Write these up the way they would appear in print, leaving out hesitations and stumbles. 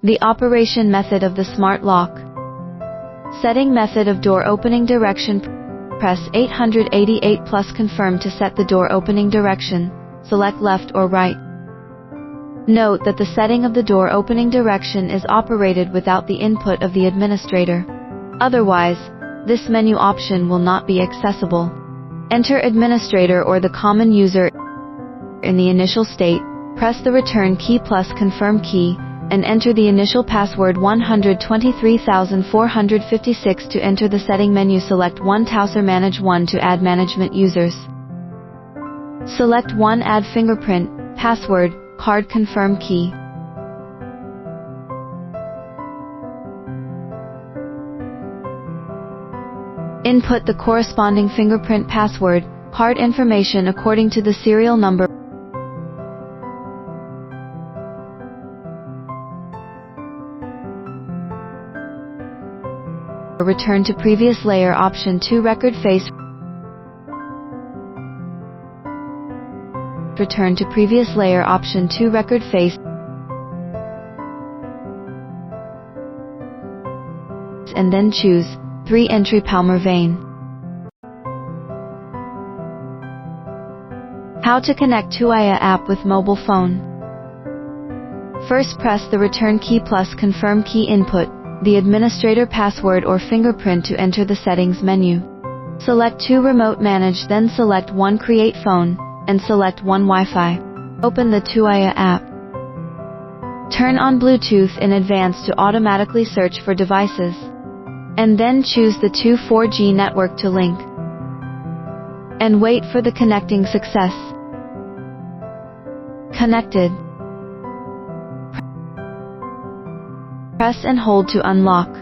The operation method of the smart lock. Setting method of door opening direction. Press 888 plus confirm to set the door opening direction. Select left or right. Note that the setting of the door opening direction is operated without the input of the administrator. Otherwise, this menu option will not be accessible. Enter administrator or the common user in the initial state. Press the return key plus confirm key, and enter the initial password 123,456 to enter the setting menu. Select 1 Towser Manage 1 to add management users. Select 1 Add fingerprint, password, card confirm key. Input the corresponding fingerprint password, card information according to the serial number. Return to previous layer. Option 2 Record face. Return to previous layer. Option 2 Record face. And then choose 3 Entry Palmer Vein. How to connect to IA app with mobile phone. First press the return key plus confirm key. Input the administrator password or fingerprint to enter the settings menu. Select 2 Remote Manage, then select 1 Create Phone, and select 1 Wi-Fi. Open the 2 IA app. Turn on Bluetooth in advance to automatically search for devices. And then choose the 2 4G network to link. And wait for the connecting success. Connected. Press and hold to unlock.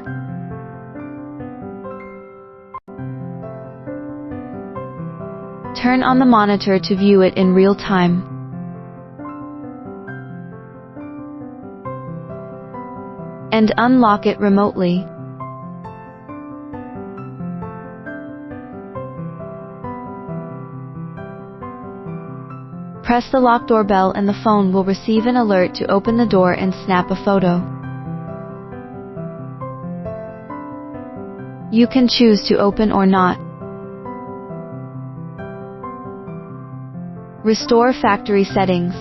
Turn on the monitor to view it in real time. And unlock it remotely. Press the lock doorbell and the phone will receive an alert to open the door and snap a photo. You can choose to open or not. Restore factory settings.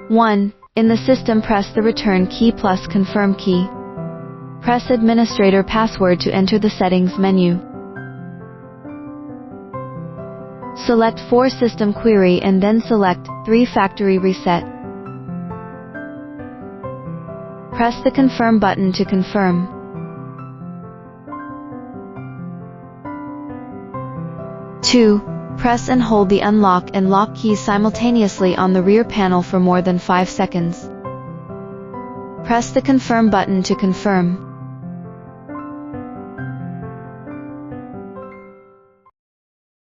1. In the system, press the return key plus confirm key. Press administrator password to enter the settings menu. Select 4 System Query and then select 3 Factory Reset. Press the confirm button to confirm. 2. Press and hold the unlock and lock keys simultaneously on the rear panel for more than 5 seconds. Press the confirm button to confirm.